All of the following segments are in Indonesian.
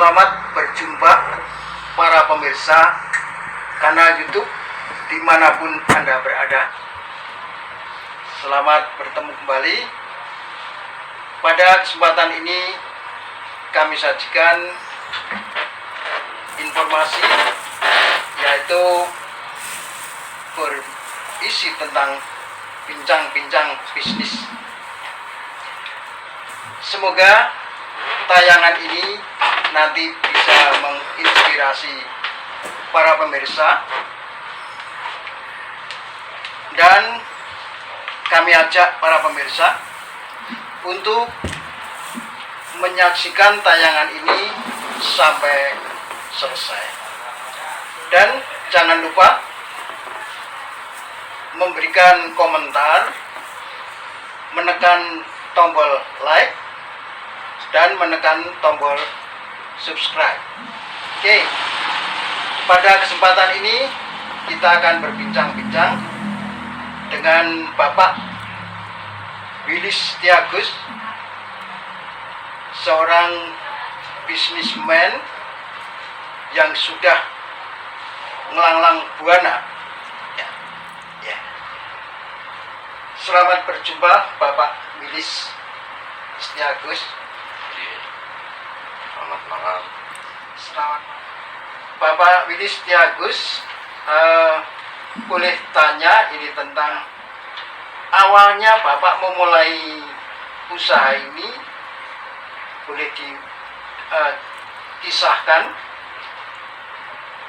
Selamat berjumpa para pemirsa kanal YouTube dimanapun Anda berada. Selamat bertemu kembali. Pada kesempatan ini kami sajikan informasi yaitu berisi tentang bincang-bincang bisnis. Semoga tayangan ini nanti bisa menginspirasi para pemirsa, dan kami ajak para pemirsa untuk menyaksikan tayangan ini sampai selesai. Dan jangan lupa memberikan komentar, menekan tombol like, dan menekan tombol subscribe. Oke, pada kesempatan ini kita akan berbincang-bincang dengan Bapak Willy Setiagus, seorang bisnismen yang sudah melanglang buana. Ya. Selamat berjumpa Bapak Willy Setiagus. Selamat malam. Selamat. Bapak Willy Setiagus, boleh tanya ini tentang awalnya Bapak memulai usaha ini, boleh dikisahkan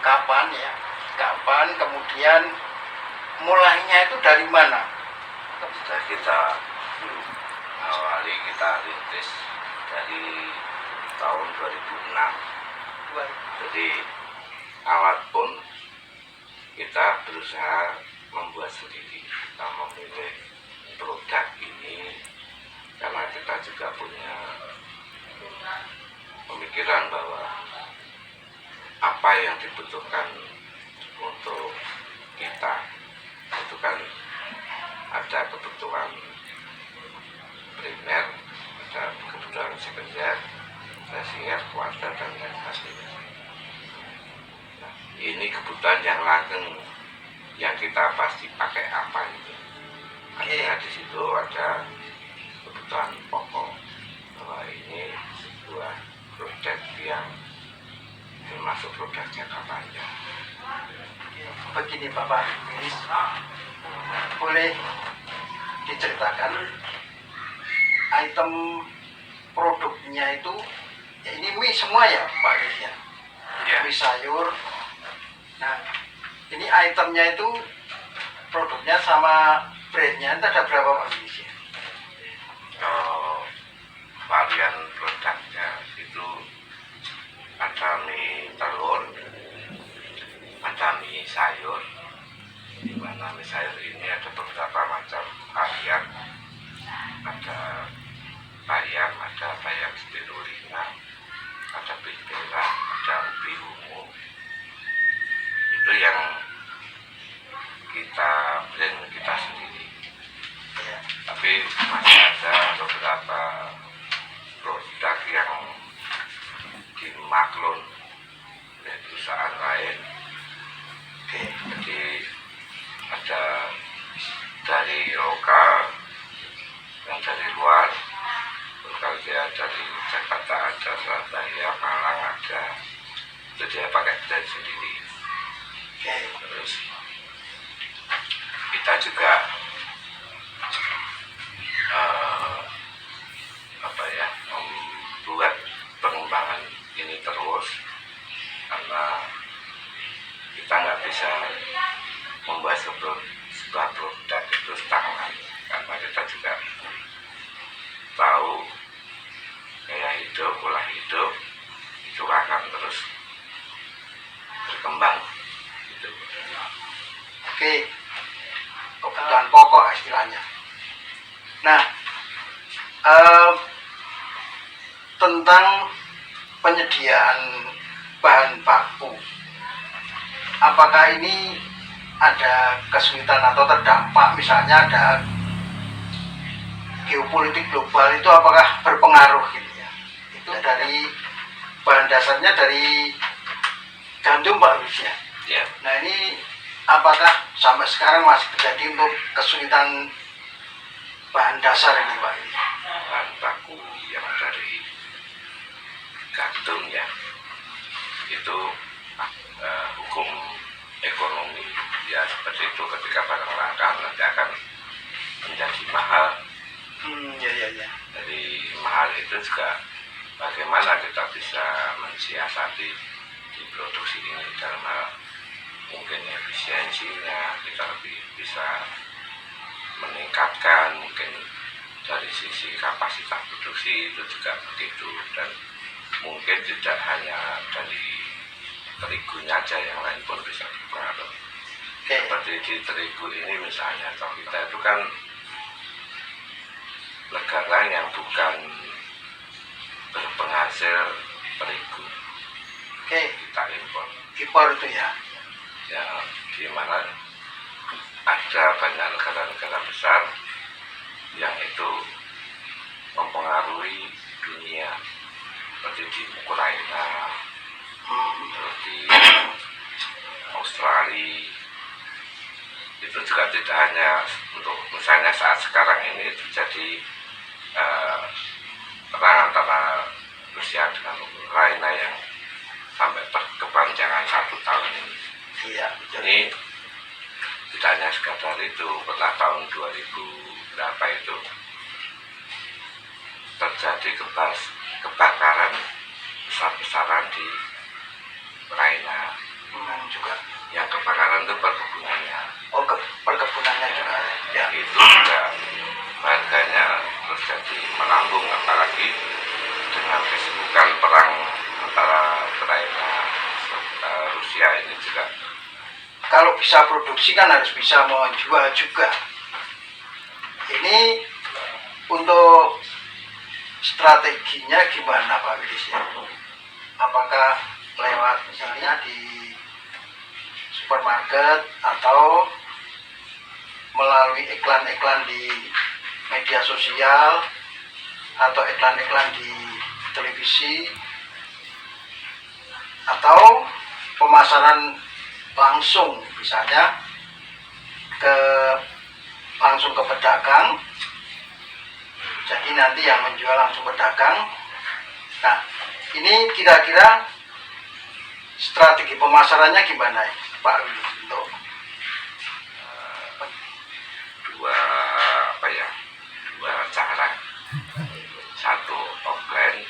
kapan ya? Kapan, kemudian mulainya itu dari mana? Sudah kita awali, kita rintis dari tahun 2006. Jadi alat pun kita berusaha membuat sendiri. Kita memilih produk ini karena kita juga punya pemikiran bahwa apa yang dibutuhkan untuk kita itu kan ada kebutuhan primer, ada kebutuhan sekunder, tersier, kuarter, dan lain sebagainya. Nah, ini kebutuhan yang langgeng yang kita pasti pakai apa itu. Artinya di situ ada kebutuhan pokok bahwa ini sebuah produk yang termasuk produk jangka panjang. Begini Bapak Willy, boleh diceritakan item produknya itu, ya ini mie semua ya Pak Willy ya? Ya. Mie sayur. Nah, ini itemnya itu produknya sama brandnya itu ada berapa Pak Willy? Kalau varian produknya itu ada mie telur, ada mie sayur, di mana mie sayur ini ada beberapa macam varian, ada bayam spirulina, ada bintela, ada ubi ungu. Itu yang kita blend kita sendiri. Ya. Tapi masih ada beberapa produk yang dimaklun oleh perusahaan lain. Oke. Jadi ada dari lokal dan dari luar. Lokal dia dari Jakarta ada, Surabaya, Malang ada. Itu dia pakai blend sendiri. Oke. Terus kita juga membuat pengembangan ini terus, karena kita nggak bisa membuat sebuah produk itu stagnan, karena kita juga tahu gaya hidup, pola hidup itu akan terus berkembang gitu. Oke, kebutuhan pokok istilahnya. Nah, tentang penyediaan bahan baku, apakah ini ada kesulitan atau terdampak, misalnya ada geopolitik global itu apakah berpengaruh gitu ya? Itu dari bahan dasarnya dari gandum Pak Luis ya. Ya, Nah ini apakah sampai sekarang masih terjadi untuk kesulitan bahan dasar ini Pak? bahan baku yang dari gandum ya, itu hukum ekonomi ya seperti itu, ketika barang langka nanti akan menjadi mahal. Ya. Jadi mahal itu juga bagaimana kita bisa mensiasati di produksi ini dalam hal mungkin efisiensinya, kita lebih bisa meningkatkan mungkin dari sisi kapasitas produksi itu juga begitu, dan mungkin tidak hanya dari terigunya aja, yang lain pun bisa berpengaruh. Seperti di terigu ini misalnya, kalau kita itu kan negara yang bukan berpenghasil terigu, kita Impor itu ya. ya, di mana ada banyak negara-negara besar yang itu mempengaruhi dunia, seperti di Ukraina, terus di Australia. Itu juga tidak hanya untuk, misalnya saat sekarang ini terjadi perang antara Rusia dengan Ukraina yang sampai berkepanjangan 1 tahun ini. Iya, betul. Ini tidak hanya sekadar itu, setelah tahun 2000 berapa itu terjadi kebakaran besar-besaran di Ukraina. Juga. Yang kebakaran itu perkebunannya. Perkebunannya juga. Ya. Itu juga harganya terus jadi melambung, apalagi dengan kesibukan perang antara Ukraina Rusia ini juga. Kalau bisa produksi kan harus bisa menjual juga. Ini untuk strateginya gimana Pak Widis ya? Apakah lewat misalnya di supermarket atau melalui iklan-iklan di media sosial atau iklan-iklan di televisi atau pemasaran langsung, misalnya langsung ke pedagang, jadi nanti yang menjual langsung pedagang. Nah ini kira-kira strategi pemasarannya gimana ya Pak Willy? Untuk dua cara, satu offline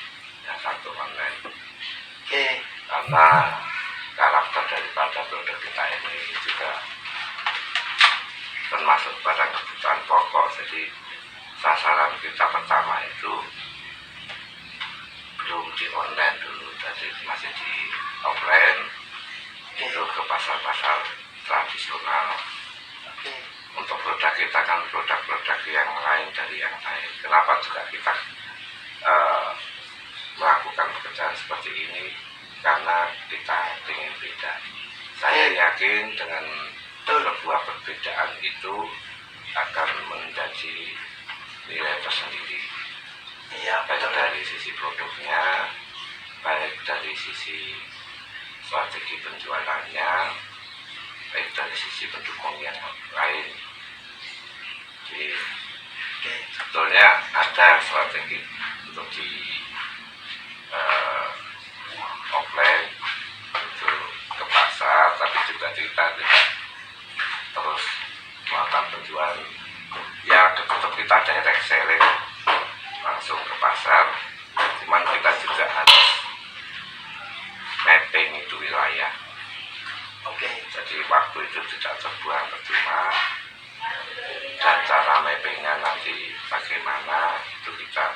dan satu online. Karena karakter daripada produk kita ini juga termasuk barang kebutuhan pokok, jadi sasaran kita pertama itu belum di online dulu, jadi masih di offline, itu ke pasar-pasar tradisional. Untuk produk kita kan produk-produk yang lain dari yang lain. Kenapa juga kita melakukan pekerjaan seperti ini? Karena kita ingin beda. Saya yakin dengan sebuah perbedaan itu akan menjadi nilai tersendiri. Baik dari sisi produknya, baik dari sisi strategi penjualannya, baik dari sisi pendukung yang lain. Jadi sebetulnya ada strategi untuk di offline itu ke pasar, tapi juga kita tidak terus melakukan penjualan ya, tetap kita direct selling langsung ke pasar, cuman kita juga harus mapping itu wilayah. Jadi waktu itu tidak terbuang percuma, dan cara mappingnya nanti bagaimana itu kita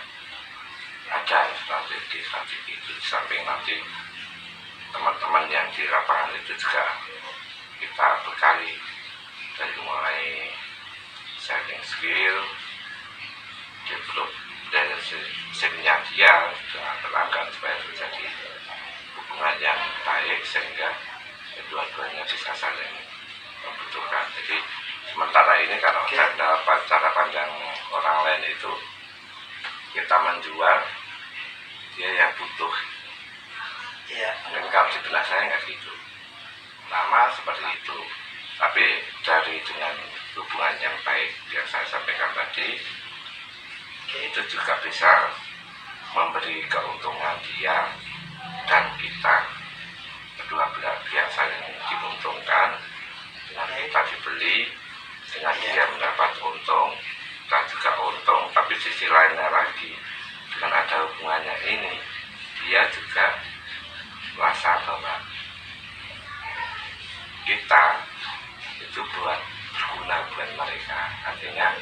ada strategi itu. Di samping nanti teman-teman yang di lapangan itu juga kita bekali dari mulai setting skill, develop dari sistemnya dia dengan pelanggan supaya terjadi hubungan yang baik sehingga kedua-duanya bisa saling membutuhkan. Jadi sementara ini kalau cara pandang orang lain itu kita menjual, dia yang butuh Iya. Dan kalau di benak saya nggak gitu. Nama seperti itu. Tapi dari dengan hubungan yang baik yang saya sampaikan tadi, itu juga bisa memberi keuntungan dia dan kita, kedua belah pihak saling diuntungkan. Dengan kita dibeli, dengan dia mendapat untung, kita juga untung. Tapi sisi lainnya lagi, dengan ada hubungannya ini, dia juga merasa bahwa kita itu berguna buat mereka. Artinya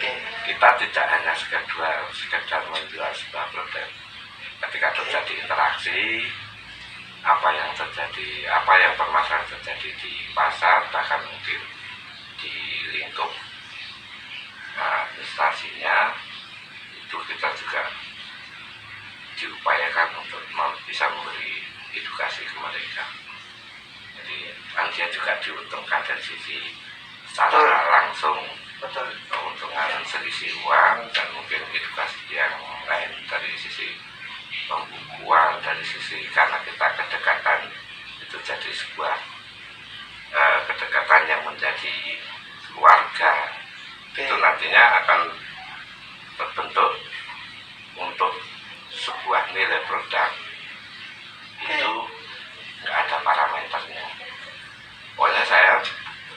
kita tidak hanya sekedar menjual sebuah produk. Ketika terjadi interaksi, apa yang permasalahan terjadi di pasar, bahkan mungkin di lingkup administrasinya, itu kita juga diupayakan untuk bisa memberi edukasi ke mereka. Jadi dia juga diuntungkan dari sisi secara langsung, keuntungan selisih uang, dan mungkin edukasi yang lain dari sisi pembukuan, dari sisi karena kita kedekatan itu jadi sebuah kedekatan yang menjadi keluarga. Itu nantinya akan terbentuk untuk sebuah nilai produk itu nggak ada parameternya. Pokoknya saya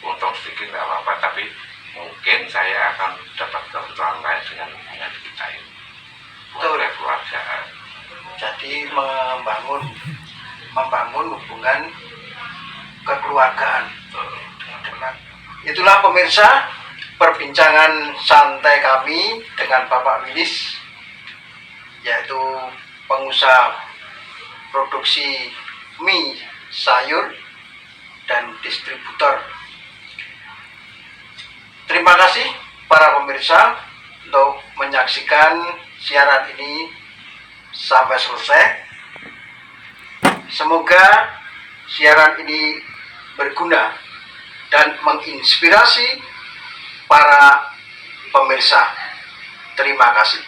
untung sedikit nggak apa-apa, tapi mungkin saya akan dapat keuntungan lain dengan hubungan kita ini. Buat keluargaan. Jadi membangun hubungan kekeluargaan. Itulah pemirsa perbincangan santai kami dengan Bapak Wilis, yaitu pengusaha produksi mie sayur dan distributor. Terima kasih para pemirsa untuk menyaksikan siaran ini sampai selesai. Semoga siaran ini berguna dan menginspirasi para pemirsa. Terima kasih.